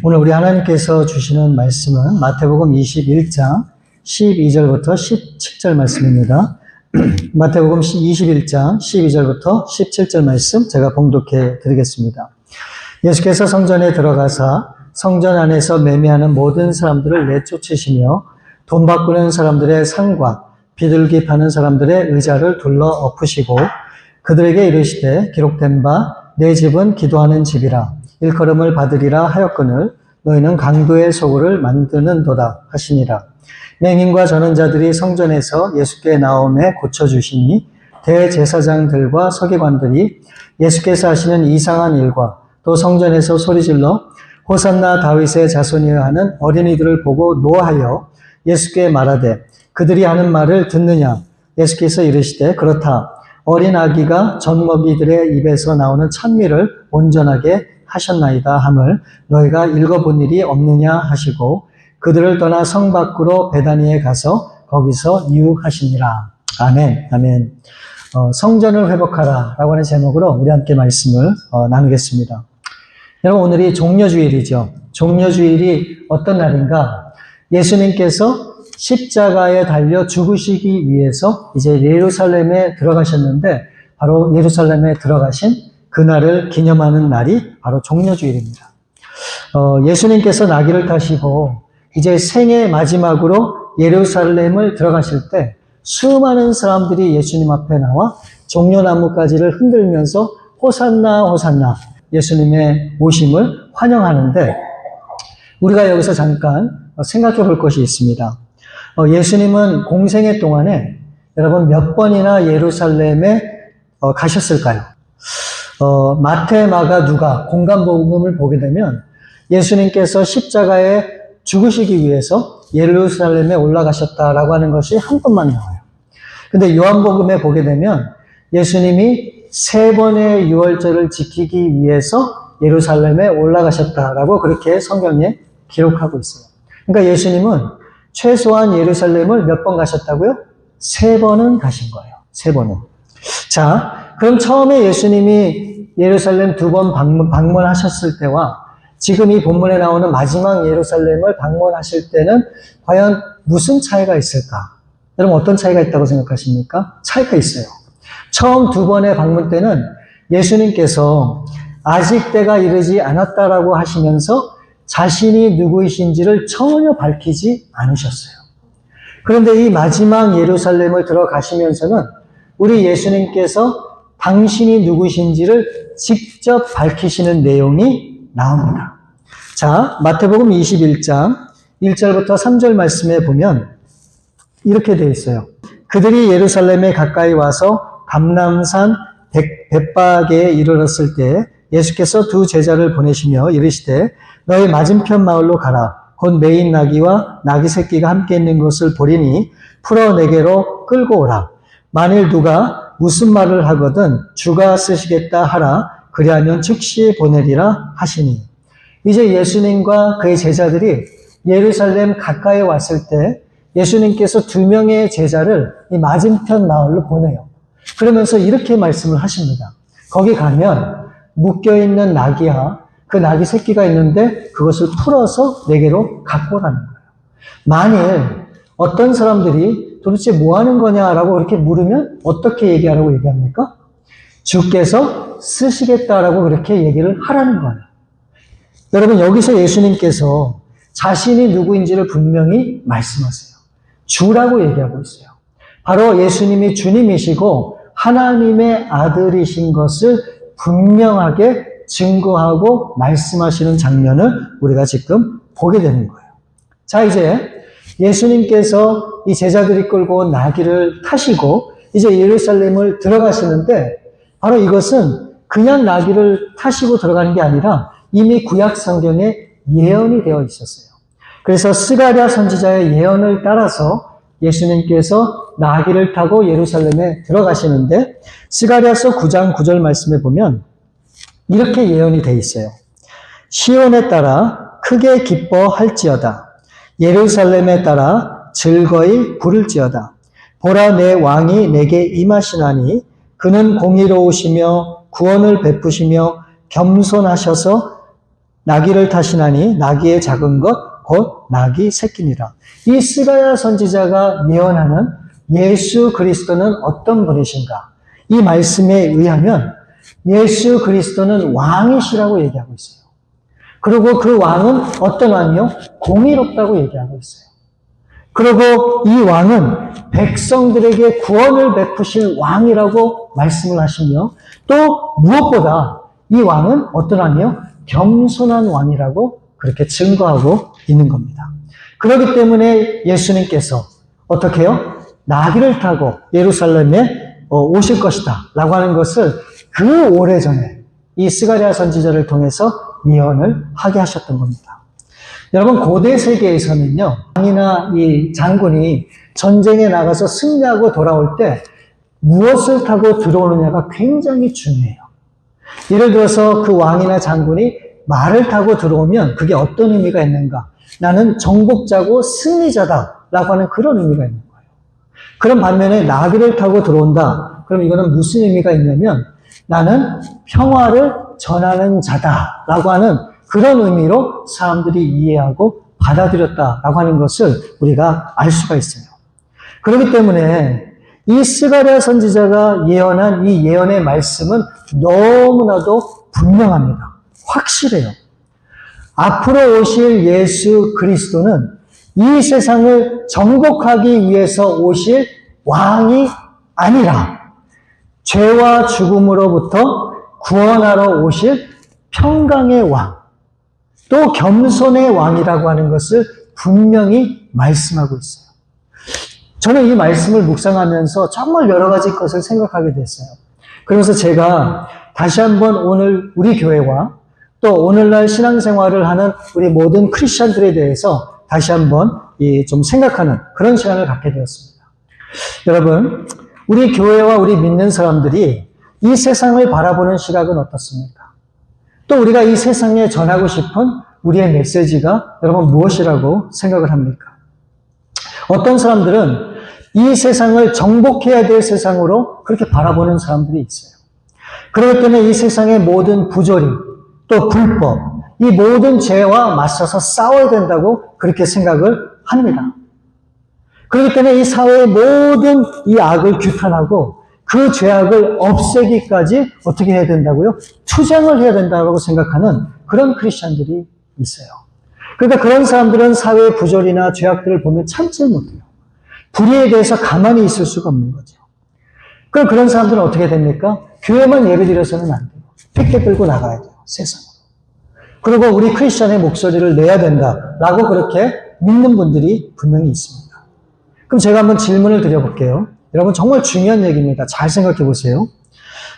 오늘 우리 하나님께서 주시는 말씀은 마태복음 21장 12절부터 17절 말씀입니다. 마태복음 21장 12절부터 17절 말씀 제가 봉독해 드리겠습니다. 예수께서 성전에 들어가사 성전 안에서 매매하는 모든 사람들을 내쫓으시며 돈 바꾸는 사람들의 상과 비둘기 파는 사람들의 의자를 둘러 엎으시고 그들에게 이르시되 기록된 바 내 집은 기도하는 집이라 일컬음을 받으리라 하였거늘 너희는 강도의 소굴을 만드는도다 하시니라. 맹인과 전원자들이 성전에서 예수께 나오매 고쳐주시니 대제사장들과 서기관들이 예수께서 하시는 이상한 일과 또 성전에서 소리질러 호산나 다윗의 자손이여 하는 어린이들을 보고 노하여 예수께 말하되 그들이 하는 말을 듣느냐. 예수께서 이르시되 그렇다. 어린 아기가 젖먹이들의 입에서 나오는 찬미를 온전하게 하셨나이다 함을 너희가 읽어본 일이 없느냐 하시고 그들을 떠나 성 밖으로 베다니에 가서 거기서 유하시니라. 아멘. 아멘. 성전을 회복하라 라고 하는 제목으로 우리 함께 말씀을 나누겠습니다. 여러분, 오늘이 종려주일이죠. 종려주일이 어떤 날인가? 예수님께서 십자가에 달려 죽으시기 위해서 이제 예루살렘에 들어가셨는데 바로 예루살렘에 들어가신 그날을 기념하는 날이 바로 종려주일입니다. 예수님께서 나귀를 타시고 이제 생애 마지막으로 예루살렘을 들어가실 때 수많은 사람들이 예수님 앞에 나와 종려나무가지를 흔들면서 호산나 호산나 예수님의 오심을 환영하는데 우리가 여기서 잠깐 생각해 볼 것이 있습니다. 예수님은 공생애 동안에 여러분 몇 번이나 예루살렘에 가셨을까요? 마태, 마가, 누가 공간복음을 보게 되면 예수님께서 십자가에 죽으시기 위해서 예루살렘에 올라가셨다라고 하는 것이 한 번만 나와요. 근데 요한복음에 보게 되면 예수님이 3번의 유월절을 지키기 위해서 예루살렘에 올라가셨다라고 그렇게 성경에 기록하고 있어요. 그러니까 예수님은 최소한 예루살렘을 몇 번 가셨다고요? 3번은 가신 거예요. 3번은. 자, 그럼 처음에 예수님이 예루살렘 2번 방문하셨을 때와 지금 이 본문에 나오는 마지막 예루살렘을 방문하실 때는 과연 무슨 차이가 있을까? 여러분 어떤 차이가 있다고 생각하십니까? 차이가 있어요. 처음 2번의 방문 때는 예수님께서 아직 때가 이르지 않았다라고 하시면서 자신이 누구이신지를 전혀 밝히지 않으셨어요. 그런데 이 마지막 예루살렘을 들어가시면서는 우리 예수님께서 당신이 누구신지를 직접 밝히시는 내용이 나옵니다. 자, 마태복음 21장 1절부터 3절 말씀에 보면 이렇게 되어 있어요. 그들이 예루살렘에 가까이 와서 감람산 벳박에 이르렀을 때 예수께서 2 제자를 보내시며 이르시되 너희 맞은편 마을로 가라. 곧 매인 나귀와 나귀 새끼가 함께 있는 것을 보리니 풀어 내게로 끌고 오라. 만일 누가 무슨 말을 하거든 주가 쓰시겠다 하라. 그리하면 즉시 보내리라 하시니. 이제 예수님과 그의 제자들이 예루살렘 가까이 왔을 때 예수님께서 2명의 제자를 이 맞은편 마을로 보내요. 그러면서 이렇게 말씀을 하십니다. 거기 가면 묶여있는 나귀와 그 나귀 새끼가 있는데 그것을 풀어서 내게로 갖고 오라는 거예요. 만일 어떤 사람들이 도대체 뭐 하는 거냐라고 그렇게 물으면 어떻게 얘기하라고 얘기합니까? 주께서 쓰시겠다라고 그렇게 얘기를 하라는 거예요. 여러분 여기서 예수님께서 자신이 누구인지를 분명히 말씀하세요. 주라고 얘기하고 있어요. 바로 예수님이 주님이시고 하나님의 아들이신 것을 분명하게 증거하고 말씀하시는 장면을 우리가 지금 보게 되는 거예요. 자, 이제 예수님께서 이 제자들이 끌고 온 나귀를 타시고 이제 예루살렘을 들어가시는데 바로 이것은 그냥 나귀를 타시고 들어가는 게 아니라 이미 구약 성경에 예언이 되어 있었어요. 그래서 스가랴 선지자의 예언을 따라서 예수님께서 나귀를 타고 예루살렘에 들어가시는데 스가랴서 9장 9절 말씀에 보면 이렇게 예언이 되어 있어요. 시온에 따라 크게 기뻐할지어다. 예루살렘에 따라 즐거이 부를지어다. 보라 내 왕이 내게 임하시나니 그는 공의로우시며 구원을 베푸시며 겸손하셔서 나귀를 타시나니 나귀의 작은 것 곧 나귀 새끼니라. 이 스가랴 선지자가 예언하는 예수 그리스도는 어떤 분이신가? 이 말씀에 의하면 예수 그리스도는 왕이시라고 얘기하고 있어요. 그리고 그 왕은 어떤 왕이요? 공의롭다고 얘기하고 있어요. 그리고 이 왕은 백성들에게 구원을 베푸실 왕이라고 말씀을 하시며 또 무엇보다 이 왕은 어떤 왕이요? 겸손한 왕이라고 그렇게 증거하고 있는 겁니다. 그렇기 때문에 예수님께서 어떻게 해요? 나귀를 타고 예루살렘에 오실 것이다 라고 하는 것을 그 오래전에 이 스가랴 선지자를 통해서 예언을 하게 하셨던 겁니다. 여러분, 고대 세계에서는요, 왕이나 이 장군이 전쟁에 나가서 승리하고 돌아올 때 무엇을 타고 들어오느냐가 굉장히 중요해요. 예를 들어서 그 왕이나 장군이 말을 타고 들어오면 그게 어떤 의미가 있는가? 나는 정복자고 승리자다라고 하는 그런 의미가 있는 거예요. 그런 반면에 나귀를 타고 들어온다. 그럼 이거는 무슨 의미가 있냐면 나는 평화를 전하는 자다라고 하는 그런 의미로 사람들이 이해하고 받아들였다라고 하는 것을 우리가 알 수가 있어요. 그렇기 때문에 이 스가랴 선지자가 예언한 이 예언의 말씀은 너무나도 분명합니다. 확실해요. 앞으로 오실 예수 그리스도는 이 세상을 정복하기 위해서 오실 왕이 아니라 죄와 죽음으로부터 구원하러 오실 평강의 왕, 또 겸손의 왕이라고 하는 것을 분명히 말씀하고 있어요. 저는 이 말씀을 묵상하면서 정말 여러 가지 것을 생각하게 됐어요. 그래서 제가 다시 한번 오늘 우리 교회와 또 오늘날 신앙생활을 하는 우리 모든 크리스천들에 대해서 다시 한번 좀 생각하는 그런 시간을 갖게 되었습니다. 여러분, 우리 교회와 우리 믿는 사람들이 이 세상을 바라보는 시각은 어떻습니까? 또 우리가 이 세상에 전하고 싶은 우리의 메시지가 여러분 무엇이라고 생각을 합니까? 어떤 사람들은 이 세상을 정복해야 될 세상으로 그렇게 바라보는 사람들이 있어요. 그렇기 때문에 이 세상의 모든 부조리, 또 불법, 이 모든 죄와 맞서서 싸워야 된다고 그렇게 생각을 합니다. 그렇기 때문에 이 사회의 모든 이 악을 규탄하고 그 죄악을 없애기까지 어떻게 해야 된다고요? 투쟁을 해야 된다고 생각하는 그런 크리스천들이 있어요. 그러니까 그런 사람들은 사회의 부조리나 죄악들을 보면 참지 못해요. 불의에 대해서 가만히 있을 수가 없는 거죠. 그럼 그런 사람들은 어떻게 됩니까? 교회만 예를 들어서는 안 돼요. 픽켓 들고 나가야 돼요. 세상으로. 그리고 우리 크리스천의 목소리를 내야 된다라고 그렇게 믿는 분들이 분명히 있습니다. 그럼 제가 한번 질문을 드려볼게요. 여러분 정말 중요한 얘기입니다. 잘 생각해 보세요.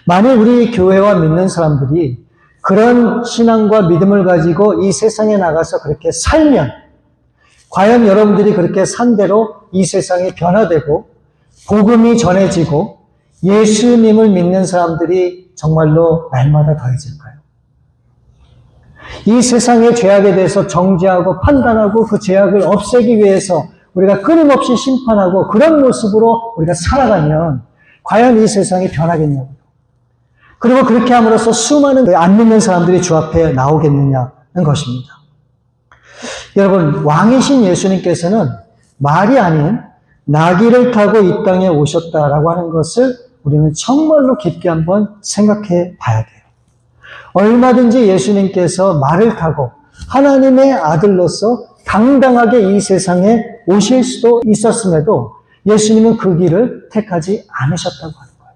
만일 우리 교회와 믿는 사람들이 그런 신앙과 믿음을 가지고 이 세상에 나가서 그렇게 살면 과연 여러분들이 그렇게 산 대로 이 세상이 변화되고 복음이 전해지고 예수님을 믿는 사람들이 정말로 날마다 더해질까요? 이 세상의 죄악에 대해서 정죄하고 판단하고 그 죄악을 없애기 위해서 우리가 끊임없이 심판하고 그런 모습으로 우리가 살아가면 과연 이 세상이 변하겠냐고요. 그리고 그렇게 함으로써 수많은 안 믿는 사람들이 주 앞에 나오겠느냐는 것입니다. 여러분, 왕이신 예수님께서는 말이 아닌 나귀를 타고 이 땅에 오셨다라고 하는 것을 우리는 정말로 깊게 한번 생각해 봐야 돼요. 얼마든지 예수님께서 말을 타고 하나님의 아들로서 당당하게 이 세상에 오실 수도 있었음에도 예수님은 그 길을 택하지 않으셨다고 하는 거예요.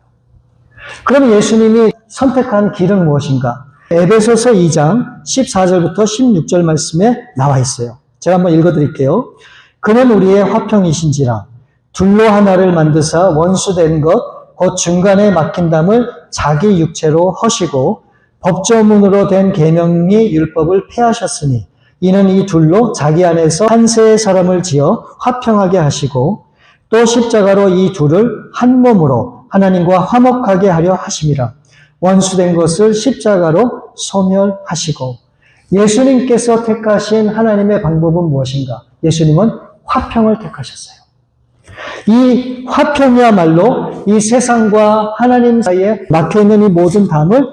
그럼 예수님이 선택한 길은 무엇인가? 에베소서 2장 14절부터 16절 말씀에 나와 있어요. 제가 한번 읽어드릴게요. 그는 우리의 화평이신지라 둘로 하나를 만드사 원수된 것 곧 중간에 막힌 담을 자기 육체로 허시고 법조문으로 된 계명이 율법을 폐하셨으니 이는 이 둘로 자기 안에서 한 세의 사람을 지어 화평하게 하시고 또 십자가로 이 둘을 한 몸으로 하나님과 화목하게 하려 하심이라. 원수된 것을 십자가로 소멸하시고. 예수님께서 택하신 하나님의 방법은 무엇인가? 예수님은 화평을 택하셨어요. 이 화평이야말로 이 세상과 하나님 사이에 막혀있는 이 모든 담을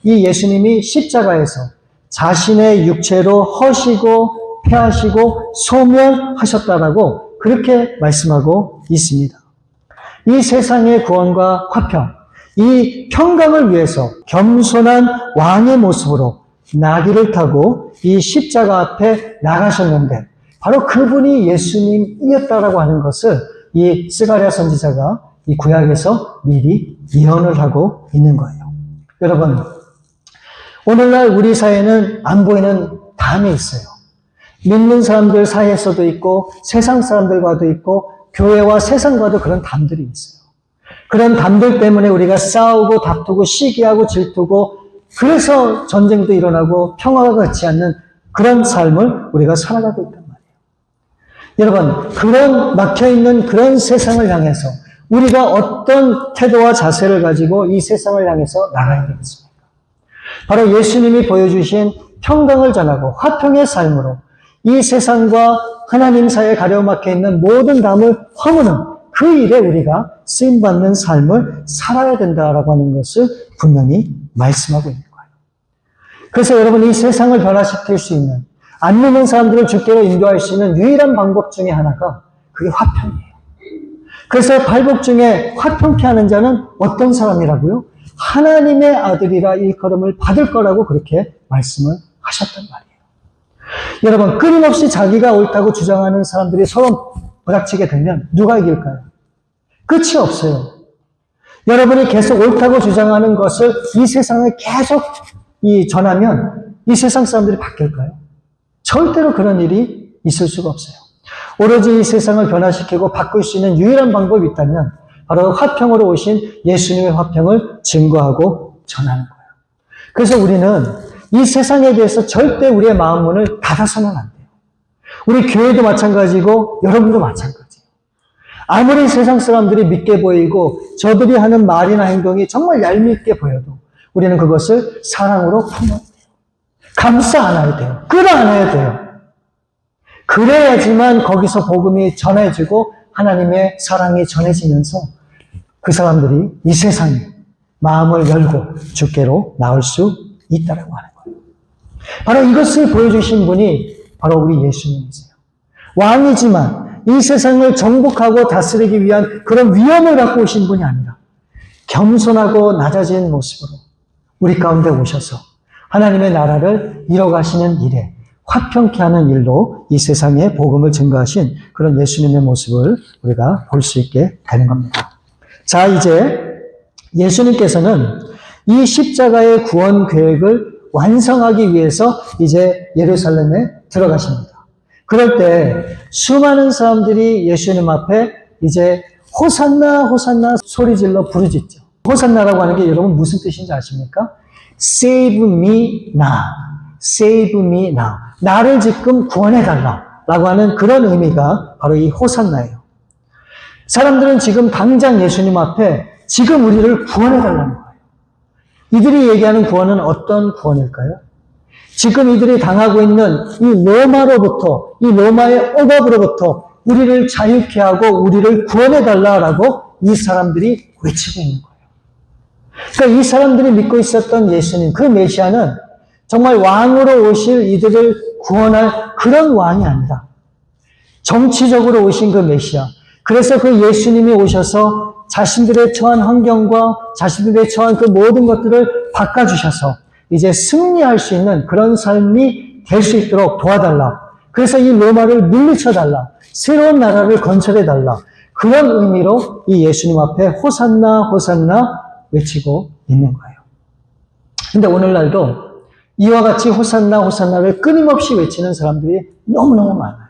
이 예수님이 십자가에서 자신의 육체로 허시고 패하시고 소멸하셨다라고 그렇게 말씀하고 있습니다. 이 세상의 구원과 화평, 이 평강을 위해서 겸손한 왕의 모습으로 나귀를 타고 이 십자가 앞에 나가셨는데 바로 그분이 예수님이었다라고 하는 것을 이 스가랴 선지자가 이 구약에서 미리 예언을 하고 있는 거예요. 여러분, 오늘날 우리 사회는 안 보이는 담이 있어요. 믿는 사람들 사이에서도 있고 세상 사람들과도 있고 교회와 세상과도 그런 담들이 있어요. 그런 담들 때문에 우리가 싸우고 다투고 시기하고 질투고 그래서 전쟁도 일어나고 평화가 같지 않는 그런 삶을 우리가 살아가고 있단 말이에요. 여러분, 그런 막혀있는 그런 세상을 향해서 우리가 어떤 태도와 자세를 가지고 이 세상을 향해서 나가야 되겠습니까? 바로 예수님이 보여주신 평강을 전하고 화평의 삶으로 이 세상과 하나님 사이에 가려막혀 있는 모든 담을 허무는 그 일에 우리가 쓰임받는 삶을 살아야 된다라고 하는 것을 분명히 말씀하고 있는 거예요. 그래서 여러분, 이 세상을 변화시킬 수 있는, 안 믿는 사람들을 주께로 인도할 수 있는 유일한 방법 중에 하나가 그게 화평이에요. 그래서 발복 중에 화평케 하는 자는 어떤 사람이라고요? 하나님의 아들이라 일컬음을 받을 거라고 그렇게 말씀을 하셨단 말이에요. 여러분, 끊임없이 자기가 옳다고 주장하는 사람들이 서로 부닥치게 되면 누가 이길까요? 끝이 없어요. 여러분이 계속 옳다고 주장하는 것을 이 세상에 계속 전하면 이 세상 사람들이 바뀔까요? 절대로 그런 일이 있을 수가 없어요. 오로지 이 세상을 변화시키고 바꿀 수 있는 유일한 방법이 있다면 바로 화평으로 오신 예수님의 화평을 증거하고 전하는 거예요. 그래서 우리는 이 세상에 대해서 절대 우리의 마음 문을 닫아서는 안 돼요. 우리 교회도 마찬가지고 여러분도 마찬가지예요. 아무리 세상 사람들이 믿게 보이고 저들이 하는 말이나 행동이 정말 얄밉게 보여도 우리는 그것을 사랑으로 품어야 돼요. 감싸 안아야 돼요. 끌어안아야 돼요. 그래야지만 거기서 복음이 전해지고 하나님의 사랑이 전해지면서 그 사람들이 이 세상에 마음을 열고 주께로 나올 수 있다라고 하는 거예요. 바로 이것을 보여주신 분이 바로 우리 예수님이세요. 왕이지만 이 세상을 정복하고 다스리기 위한 그런 위엄을 갖고 오신 분이 아니라 겸손하고 낮아진 모습으로 우리 가운데 오셔서 하나님의 나라를 이뤄가시는 일에 화평케 하는 일로 이 세상에 복음을 증거하신 그런 예수님의 모습을 우리가 볼 수 있게 되는 겁니다. 자, 이제 예수님께서는 이 십자가의 구원 계획을 완성하기 위해서 이제 예루살렘에 들어가십니다. 그럴 때 수많은 사람들이 예수님 앞에 이제 호산나 호산나 소리질러 부르짖죠. 호산나라고 하는 게 여러분 무슨 뜻인지 아십니까? Save me now. Save me now. 나를 지금 구원해달라 라고 하는 그런 의미가 바로 이 호산나예요. 사람들은 지금 당장 예수님 앞에 지금 우리를 구원해달라는 거예요. 이들이 얘기하는 구원은 어떤 구원일까요? 지금 이들이 당하고 있는 이 로마로부터, 이 로마의 억압으로부터 우리를 자유케 하고 우리를 구원해달라라고 이 사람들이 외치고 있는 거예요. 그러니까 이 사람들이 믿고 있었던 예수님, 그 메시아는 정말 왕으로 오실 이들을 구원할 그런 왕이 아니라 정치적으로 오신 그 메시아. 그래서 그 예수님이 오셔서 자신들의 처한 환경과 자신들의 처한 그 모든 것들을 바꿔주셔서 이제 승리할 수 있는 그런 삶이 될 수 있도록 도와달라. 그래서 이 로마를 물리쳐달라. 새로운 나라를 건설해달라. 그런 의미로 이 예수님 앞에 호산나 호산나 외치고 있는 거예요. 근데 오늘날도 이와 같이 호산나 호산나를 끊임없이 외치는 사람들이 너무너무 많아요.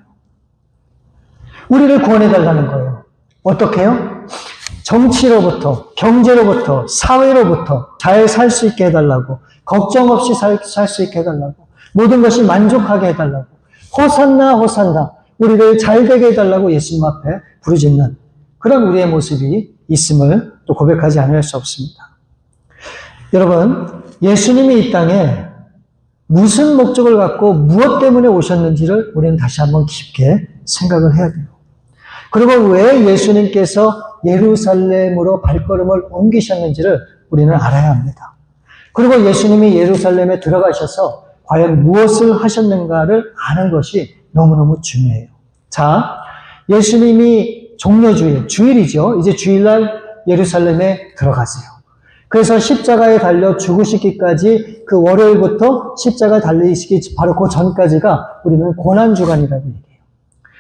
우리를 구원해달라는 거예요. 어떻게 해요? 정치로부터, 경제로부터, 사회로부터 잘 살 수 있게 해달라고, 걱정 없이 살 수 있게 해달라고, 모든 것이 만족하게 해달라고, 호산나 호산나 우리를 잘 되게 해달라고 예수님 앞에 부르짖는 그런 우리의 모습이 있음을 또 고백하지 않을 수 없습니다. 여러분, 예수님이 이 땅에 무슨 목적을 갖고 무엇 때문에 오셨는지를 우리는 다시 한번 깊게 생각을 해야 돼요. 그리고 왜 예수님께서 예루살렘으로 발걸음을 옮기셨는지를 우리는 알아야 합니다. 그리고 예수님이 예루살렘에 들어가셔서 과연 무엇을 하셨는가를 아는 것이 너무너무 중요해요. 자, 예수님이 종려주일, 주일이죠. 이제 주일날 예루살렘에 들어가세요. 그래서 십자가에 달려 죽으시기까지 그 월요일부터 십자가에 달리시기 바로 그 전까지가 우리는 고난주간이라고 얘기해요.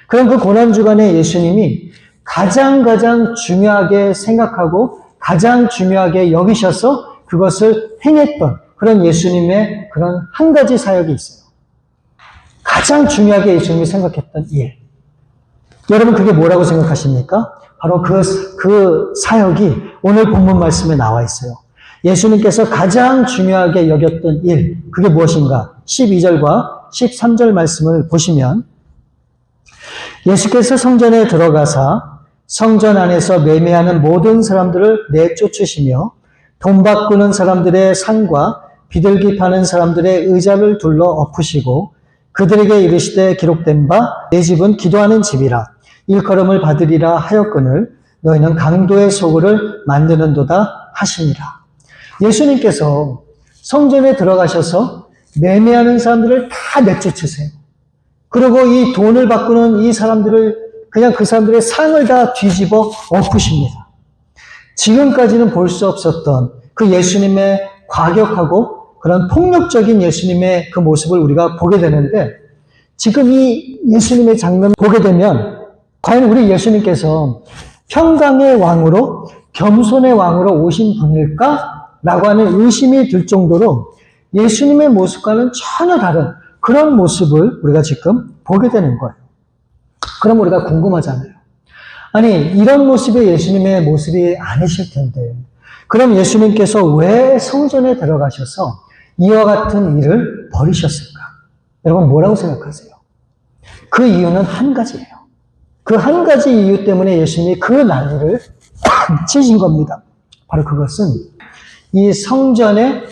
그럼 그 고난주간에 예수님이 가장 중요하게 생각하고 가장 중요하게 여기셔서 그것을 행했던 그런 예수님의 그런 한 가지 사역이 있어요. 가장 중요하게 예수님이 생각했던 일. 여러분 그게 뭐라고 생각하십니까? 바로 그 사역이 오늘 본문 말씀에 나와 있어요. 예수님께서 가장 중요하게 여겼던 일, 그게 무엇인가? 12절과 13절 말씀을 보시면 예수께서 성전에 들어가사 성전 안에서 매매하는 모든 사람들을 내쫓으시며 돈 바꾸는 사람들의 상과 비둘기 파는 사람들의 의자를 둘러 엎으시고 그들에게 이르시되 기록된 바 내 집은 기도하는 집이라 일컬음을 받으리라 하였거늘 너희는 강도의 소굴을 만드는도다 하시니라. 예수님께서 성전에 들어가셔서 매매하는 사람들을 다 내쫓으세요. 그리고 이 돈을 바꾸는 이 사람들을 그냥 그 사람들의 상을 다 뒤집어 엎으십니다. 지금까지는 볼 수 없었던 그 예수님의 과격하고 그런 폭력적인 예수님의 그 모습을 우리가 보게 되는데 지금 이 예수님의 장면을 보게 되면 과연 우리 예수님께서 평강의 왕으로 겸손의 왕으로 오신 분일까? 라고 하는 의심이 들 정도로 예수님의 모습과는 전혀 다른 그런 모습을 우리가 지금 보게 되는 거예요. 그럼 우리가 궁금하잖아요. 아니 이런 모습의 예수님의 모습이 아니실 텐데 그럼 예수님께서 왜 성전에 들어가셔서 이와 같은 일을 벌이셨을까? 여러분 뭐라고 생각하세요? 그 이유는 한 가지예요. 그 한 가지 이유 때문에 예수님이 그 난리를 치신 겁니다. 바로 그것은 이 성전의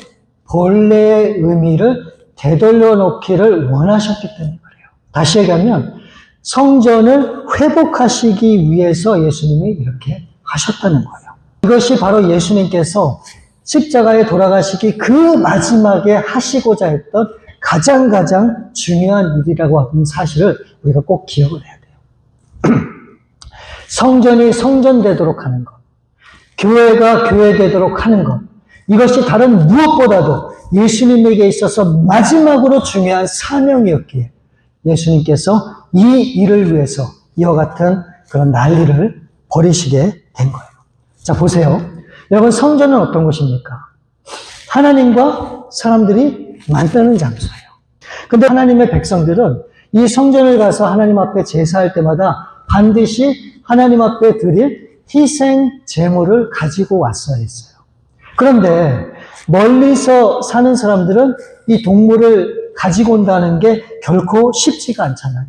본래의 의미를 되돌려 놓기를 원하셨기 때문에 그래요. 다시 얘기하면 성전을 회복하시기 위해서 예수님이 이렇게 하셨다는 거예요. 이것이 바로 예수님께서 십자가에 돌아가시기 그 마지막에 하시고자 했던 가장 중요한 일이라고 하는 사실을 우리가 꼭 기억을 해야 돼요. 성전이 성전되도록 하는 것, 교회가 교회되도록 하는 것, 이것이 다른 무엇보다도 예수님에게 있어서 마지막으로 중요한 사명이었기에 예수님께서 이 일을 위해서 이와 같은 그런 난리를 벌이시게 된 거예요. 자, 보세요. 여러분, 성전은 어떤 곳입니까? 하나님과 사람들이 만나는 장소예요. 근데 하나님의 백성들은 이 성전을 가서 하나님 앞에 제사할 때마다 반드시 하나님 앞에 드릴 희생 제물을 가지고 왔어야 했어요. 그런데 멀리서 사는 사람들은 이 동물을 가지고 온다는 게 결코 쉽지가 않잖아요.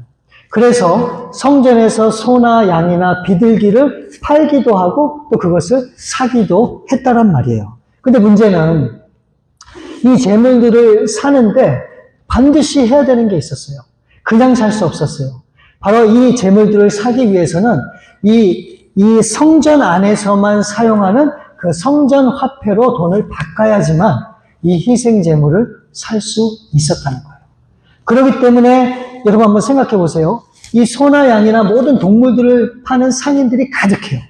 그래서 성전에서 소나 양이나 비둘기를 팔기도 하고 또 그것을 사기도 했다란 말이에요. 근데 문제는 이 제물들을 사는데 반드시 해야 되는 게 있었어요. 그냥 살 수 없었어요. 바로 이 제물들을 사기 위해서는 이 성전 안에서만 사용하는 그 성전 화폐로 돈을 바꿔야지만 이 희생 제물을 살 수 있었다는 거예요. 그렇기 때문에 여러분 한번 생각해 보세요. 이 소나 양이나 모든 동물들을 파는 상인들이 가득해요.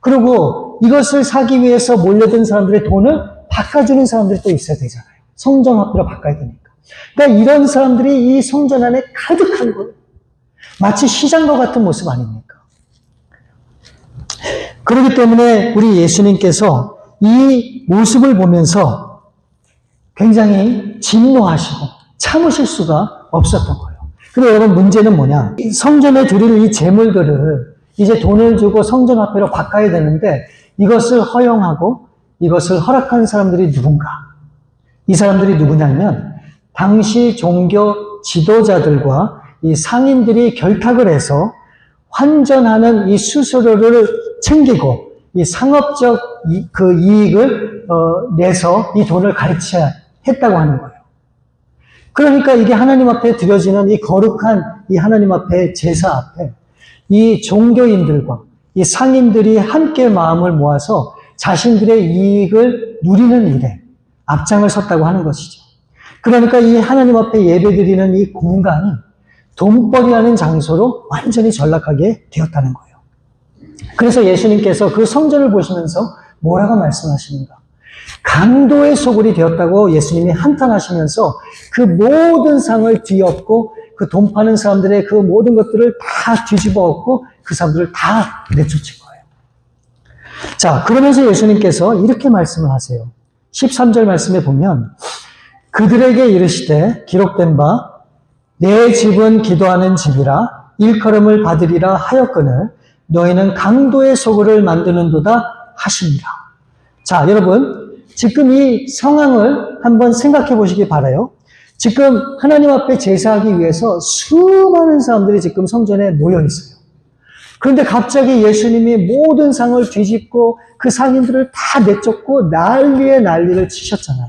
그리고 이것을 사기 위해서 몰려든 사람들의 돈을 바꿔주는 사람들이 또 있어야 되잖아요. 성전 화폐로 바꿔야 되니까. 그러니까 이런 사람들이 이 성전 안에 가득한 거예요. 마치 시장과 같은 모습 아닙니까? 그렇기 때문에 우리 예수님께서 이 모습을 보면서 굉장히 진노하시고 참으실 수가 없었던 거예요. 그리고 여러분 문제는 뭐냐? 성전에 드릴 이 제물들을 이제 돈을 주고 성전 화폐로 바꿔야 되는데 이것을 허용하고 이것을 허락한 사람들이 누군가? 이 사람들이 누구냐면 당시 종교 지도자들과 이 상인들이 결탁을 해서 환전하는 이 수수료를 챙기고 이 상업적 그 이익을 내서 이 돈을 가르쳐야 했다고 하는 거예요. 그러니까 이게 하나님 앞에 드려지는 이 거룩한 이 하나님 앞에 제사 앞에 이 종교인들과 이 상인들이 함께 마음을 모아서 자신들의 이익을 누리는 일에 앞장을 섰다고 하는 것이죠. 그러니까 이 하나님 앞에 예배드리는 이 공간이 돈벌이하는 장소로 완전히 전락하게 되었다는 거예요. 그래서 예수님께서 그 성전을 보시면서 뭐라고 말씀하시는가? 강도의 소굴이 되었다고 예수님이 한탄하시면서 그 모든 상을 뒤엎고 그 돈 파는 사람들의 그 모든 것들을 다 뒤집어 엎고 그 사람들을 다 내쫓은 거예요. 자, 그러면서 예수님께서 이렇게 말씀을 하세요. 13절 말씀에 보면 그들에게 이르시되 기록된 바 내 집은 기도하는 집이라 일컬음을 받으리라 하였거늘 너희는 강도의 소굴을 만드는도다 하시니라. 자, 여러분 지금 이 상황을 한번 생각해 보시기 바라요. 지금 하나님 앞에 제사하기 위해서 수많은 사람들이 지금 성전에 모여 있어요. 그런데 갑자기 예수님이 모든 상을 뒤집고 그 상인들을 다 내쫓고 난리에 난리를 치셨잖아요.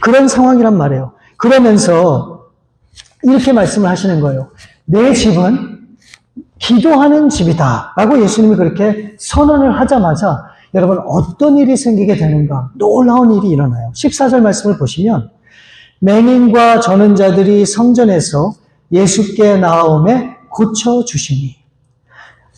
그런 상황이란 말이에요. 그러면서 이렇게 말씀을 하시는 거예요. 내 집은 기도하는 집이다 라고 예수님이 그렇게 선언을 하자마자 여러분 어떤 일이 생기게 되는가? 놀라운 일이 일어나요. 14절 말씀을 보시면 맹인과 저는 자들이 성전에서 예수께 나아오매 고쳐주시니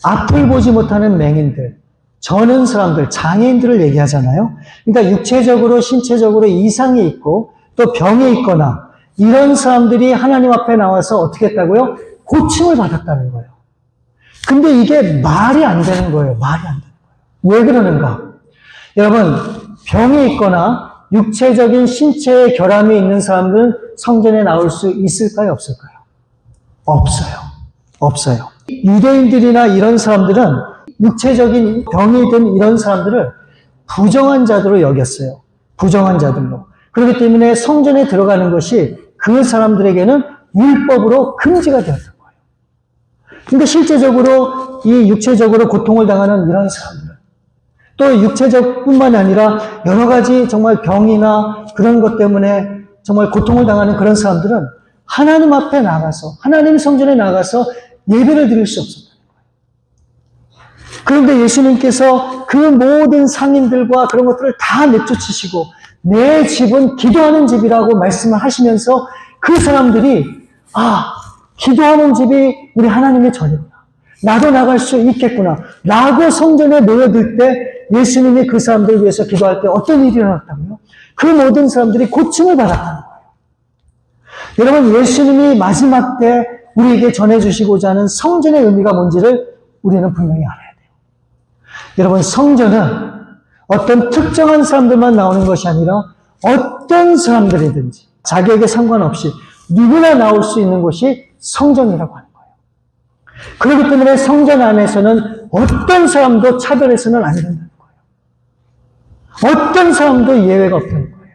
앞을 보지 못하는 맹인들, 저는 사람들, 장애인들을 얘기하잖아요. 그러니까 육체적으로 신체적으로 이상이 있고 또 병이 있거나 이런 사람들이 하나님 앞에 나와서 어떻게 했다고요? 고침을 받았다는 거예요. 근데 이게 말이 안 되는 거예요. 말이 안 되는 거예요. 왜 그러는가? 여러분, 병이 있거나 육체적인 신체의 결함이 있는 사람들은 성전에 나올 수 있을까요? 없을까요? 없어요. 없어요. 유대인들이나 이런 사람들은 육체적인 병이 든 이런 사람들을 부정한 자들로 여겼어요. 부정한 자들로. 그렇기 때문에 성전에 들어가는 것이 그 사람들에게는 율법으로 금지가 되었던 거예요. 그러니까 실제적으로 이 육체적으로 고통을 당하는 이런 사람들, 또 육체적뿐만 아니라 여러 가지 정말 병이나 그런 것 때문에 정말 고통을 당하는 그런 사람들은 하나님 앞에 나가서, 하나님 성전에 나가서 예배를 드릴 수 없었다는 거예요. 그런데 예수님께서 그 모든 상인들과 그런 것들을 다 내쫓으시고 내 집은 기도하는 집이라고 말씀을 하시면서 그 사람들이 기도하는 집이 우리 하나님의 전이구나. 나도 나갈 수 있겠구나. 라고 성전에 모여들 때 예수님이 그 사람들을 위해서 기도할 때 어떤 일이 일어났다고요? 그 모든 사람들이 고침을 받았다는 거예요. 여러분, 예수님이 마지막 때 우리에게 전해주시고자 하는 성전의 의미가 뭔지를 우리는 분명히 알아야 돼요. 여러분, 성전은 어떤 특정한 사람들만 나오는 것이 아니라 어떤 사람들이든지 자기에게 상관없이 누구나 나올 수 있는 곳이 성전이라고 하는 거예요. 그렇기 때문에 성전 안에서는 어떤 사람도 차별해서는 안 된다는 거예요. 어떤 사람도 예외가 없다는 거예요.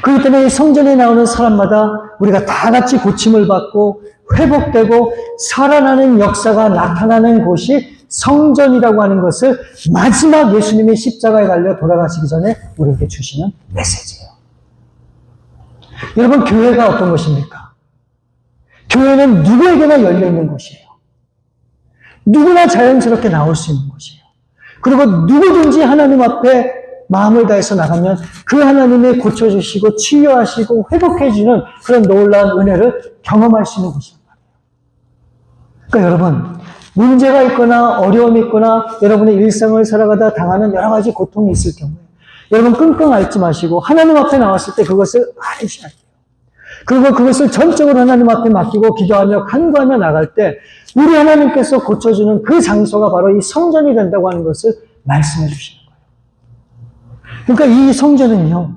그렇기 때문에 성전에 나오는 사람마다 우리가 다 같이 고침을 받고 회복되고 살아나는 역사가 나타나는 곳이 성전이라고 하는 것을 마지막 예수님이 십자가에 달려 돌아가시기 전에 우리에게 주시는 메시지예요. 여러분, 교회가 어떤 것입니까? 교회는 누구에게나 열려있는 곳이에요. 누구나 자연스럽게 나올 수 있는 곳이에요. 그리고 누구든지 하나님 앞에 마음을 다해서 나가면 그 하나님이 고쳐주시고 치유하시고 회복해주는 그런 놀라운 은혜를 경험할 수 있는 곳입니다. 그러니까 여러분, 문제가 있거나 어려움이 있거나 여러분의 일상을 살아가다 당하는 여러 가지 고통이 있을 경우에 여러분 끙끙 앓지 마시고 하나님 앞에 나왔을 때 그것을 알으셔야 돼요. 그리고 그것을 전적으로 하나님 앞에 맡기고 기도하며 간구하며 나갈 때 우리 하나님께서 고쳐주는 그 장소가 바로 이 성전이 된다고 하는 것을 말씀해 주시는 거예요. 그러니까 이 성전은요,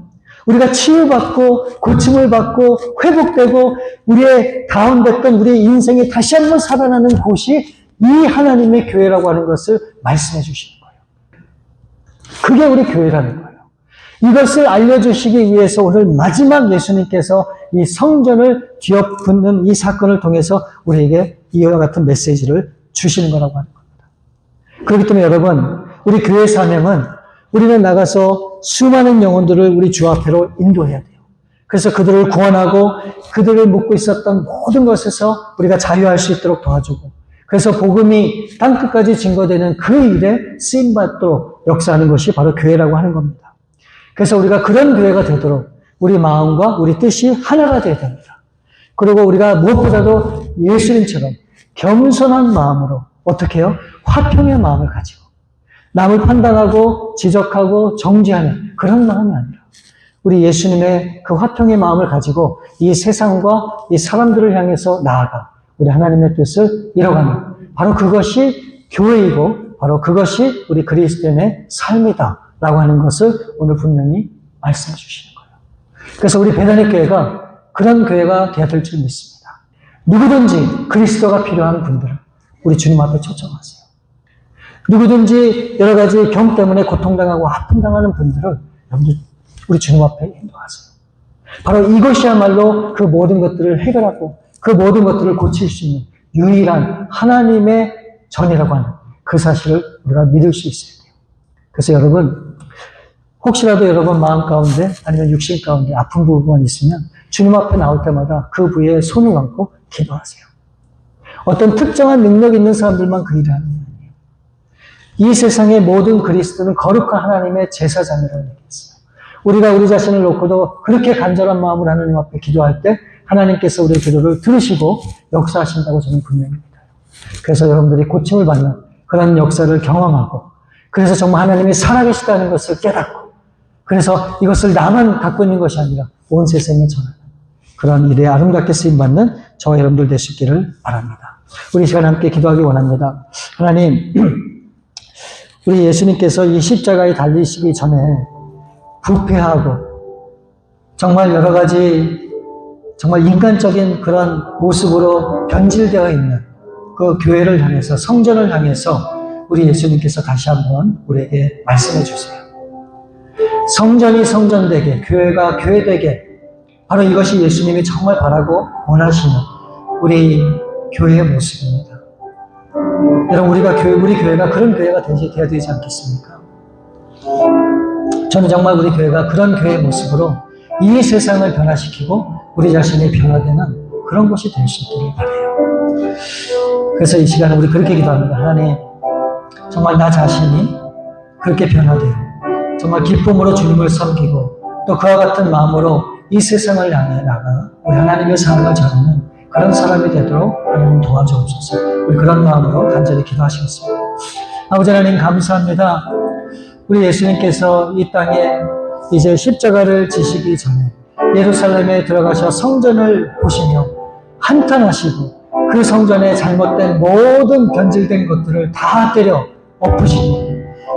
우리가 치유받고 고침을 받고 회복되고 우리의 다운됐던 우리의 인생이 다시 한번 살아나는 곳이 이 하나님의 교회라고 하는 것을 말씀해 주시는 거예요. 그게 우리 교회라는 거예요. 이것을 알려주시기 위해서 오늘 마지막 예수님께서 이 성전을 뒤엎는 이 사건을 통해서 우리에게 이와 같은 메시지를 주시는 거라고 하는 겁니다. 그렇기 때문에 여러분, 우리 교회 사명은 우리는 나가서 수많은 영혼들을 우리 주 앞으로 인도해야 돼요. 그래서 그들을 구원하고 그들을 묶고 있었던 모든 것에서 우리가 자유할 수 있도록 도와주고 그래서 복음이 땅끝까지 증거되는 그 일에 쓰임받도록 역사하는 것이 바로 교회라고 하는 겁니다. 그래서 우리가 그런 교회가 되도록 우리 마음과 우리 뜻이 하나가 되어야 됩니다. 그리고 우리가 무엇보다도 예수님처럼 겸손한 마음으로 어떻게 해요? 화평의 마음을 가지고 남을 판단하고 지적하고 정죄하는 그런 마음이 아니라 우리 예수님의 그 화평의 마음을 가지고 이 세상과 이 사람들을 향해서 나아가 우리 하나님의 뜻을 이뤄가는 바로 그것이 교회이고 바로 그것이 우리 그리스도인의 삶이다라고 하는 것을 오늘 분명히 말씀해 주시는 거예요. 그래서 우리 베다니 교회가 그런 교회가 되어야 될 줄 믿습니다. 누구든지 그리스도가 필요한 분들은 우리 주님 앞에 초청하세요. 누구든지 여러 가지 병 때문에 고통당하고 아픔당하는 분들을 여러분들 우리 주님 앞에 인도하세요. 바로 이것이야말로 그 모든 것들을 해결하고 그 모든 것들을 고칠 수 있는 유일한 하나님의 전이라고 하는 그 사실을 우리가 믿을 수 있어야 돼요. 그래서 여러분 혹시라도 여러분 마음 가운데 아니면 육신 가운데 아픈 부분이 있으면 주님 앞에 나올 때마다 그 부위에 손을 얹고 기도하세요. 어떤 특정한 능력 있는 사람들만 그 일을 하는 게 아니에요. 이 세상의 모든 그리스도는 거룩한 하나님의 제사장이라고 얘기했어요. 우리가 우리 자신을 놓고도 그렇게 간절한 마음으로 하나님 앞에 기도할 때 하나님께서 우리의 기도를 들으시고 역사하신다고 저는 분명히 믿어요. 그래서 여러분들이 고침을 받는 그런 역사를 경험하고 그래서 정말 하나님이 살아계시다는 것을 깨닫고 그래서 이것을 나만 갖고 있는 것이 아니라 온 세상에 전하는 그런 일에 아름답게 쓰임받는 저와 여러분들 되시기를 바랍니다. 우리 시간 함께 기도하기 원합니다. 하나님, 우리 예수님께서 이 십자가에 달리시기 전에 부패하고 정말 여러 가지 정말 인간적인 그런 모습으로 변질되어 있는 그 교회를 향해서 성전을 향해서 우리 예수님께서 다시 한번 우리에게 말씀해 주세요. 성전이 성전되게 교회가 교회되게 바로 이것이 예수님이 정말 바라고 원하시는 우리 교회의 모습입니다. 여러분 우리 교회가 그런 교회가 되어야 되지 않겠습니까? 저는 정말 우리 교회가 그런 교회의 모습으로 이 세상을 변화시키고 우리 자신이 변화되는 그런 곳이 될 수 있기를 바라요. 그래서 이 시간에 우리 그렇게 기도합니다. 하나님, 정말 나 자신이 그렇게 변화되고 정말 기쁨으로 주님을 섬기고 또 그와 같은 마음으로 이 세상을 향해 나가 우리 하나님의 사랑을 전하는 그런 사람이 되도록 하나님 도와주옵소서. 우리 그런 마음으로 간절히 기도하시겠습니다. 아버지 하나님 감사합니다. 우리 예수님께서 이 땅에 이제 십자가를 지시기 전에 예루살렘에 들어가셔 성전을 보시며 한탄하시고 그 성전에 잘못된 모든 변질된 것들을 다 때려 엎으시고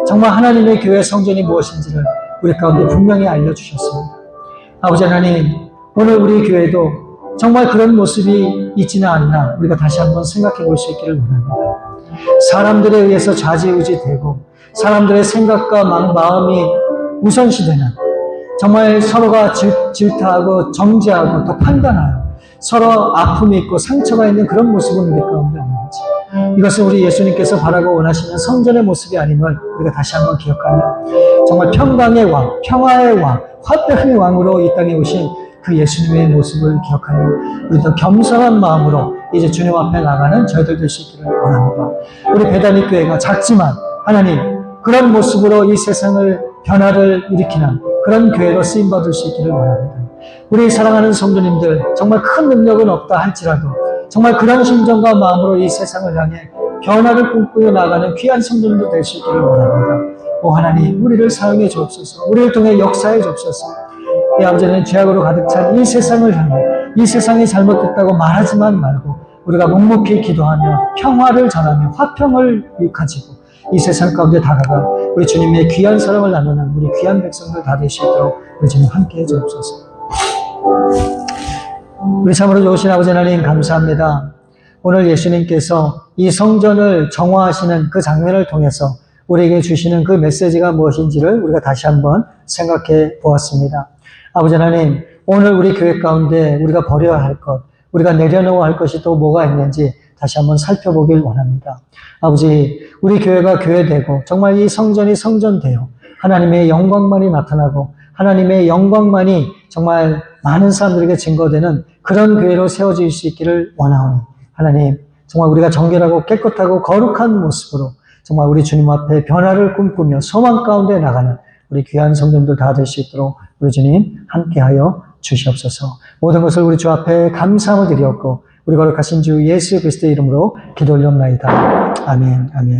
정말 하나님의 교회 성전이 무엇인지를 우리 가운데 분명히 알려주셨습니다. 아버지 하나님, 오늘 우리 교회도 정말 그런 모습이 있지는 않나 우리가 다시 한번 생각해 볼 수 있기를 원합니다. 사람들에 의해서 좌지우지되고 사람들의 생각과 마음이 우선시되는 정말 서로가 질타하고 정죄하고 또 판단하여 서로 아픔이 있고 상처가 있는 그런 모습은 우리 가운데 없는지 이것은 우리 예수님께서 바라고 원하시는 성전의 모습이 아님을 우리가 다시 한번 기억하며 정말 평강의 왕, 평화의 왕, 화평의 왕으로 이 땅에 오신 그 예수님의 모습을 기억하며 우리도 겸손한 마음으로 이제 주님 앞에 나가는 저희들 될 수 있기를 원합니다. 우리 베다니 교회가 작지만 하나님 그런 모습으로 이 세상을 변화를 일으키는 그런 교회로 쓰임받을 수 있기를 원합니다. 우리 사랑하는 성도님들 정말 큰 능력은 없다 할지라도 정말 그런 심정과 마음으로 이 세상을 향해 변화를 꿈꾸며 나가는 귀한 성도님들 될 수 있기를 원합니다. 오 하나님 우리를 사용해 주옵소서. 우리를 통해 역사해 주옵소서. 이 아버지는 죄악으로 가득 찬 이 세상을 향해 이 세상이 잘못됐다고 말하지만 말고 우리가 묵묵히 기도하며 평화를 전하며 화평을 가지고 이 세상 가운데 다가가 우리 주님의 귀한 사랑을 나누는 우리 귀한 백성들 다 될 수 있도록 우리 주님 함께 해 주옵소서. 우리 참으로 좋으신 아버지 하나님 감사합니다. 오늘 예수님께서 이 성전을 정화하시는 그 장면을 통해서 우리에게 주시는 그 메시지가 무엇인지를 우리가 다시 한번 생각해 보았습니다. 아버지 하나님, 오늘 우리 교회 가운데 우리가 버려야 할 것, 우리가 내려놓아야 할 것이 또 뭐가 있는지 다시 한번 살펴보길 원합니다. 아버지, 우리 교회가 교회되고 정말 이 성전이 성전되어 하나님의 영광만이 나타나고 하나님의 영광만이 정말 많은 사람들에게 증거되는 그런 교회로 세워질 수 있기를 원하오니 하나님, 정말 우리가 정결하고 깨끗하고 거룩한 모습으로 정말 우리 주님 앞에 변화를 꿈꾸며 소망 가운데 나가는 우리 귀한 성도님들 다 될 수 있도록 우리 주님 함께하여 주시옵소서. 모든 것을 우리 주 앞에 감사함을 드리었고 우리 거룩하신 주 예수 그리스도의 이름으로 기도 올려옵나이다. 아멘. 아멘.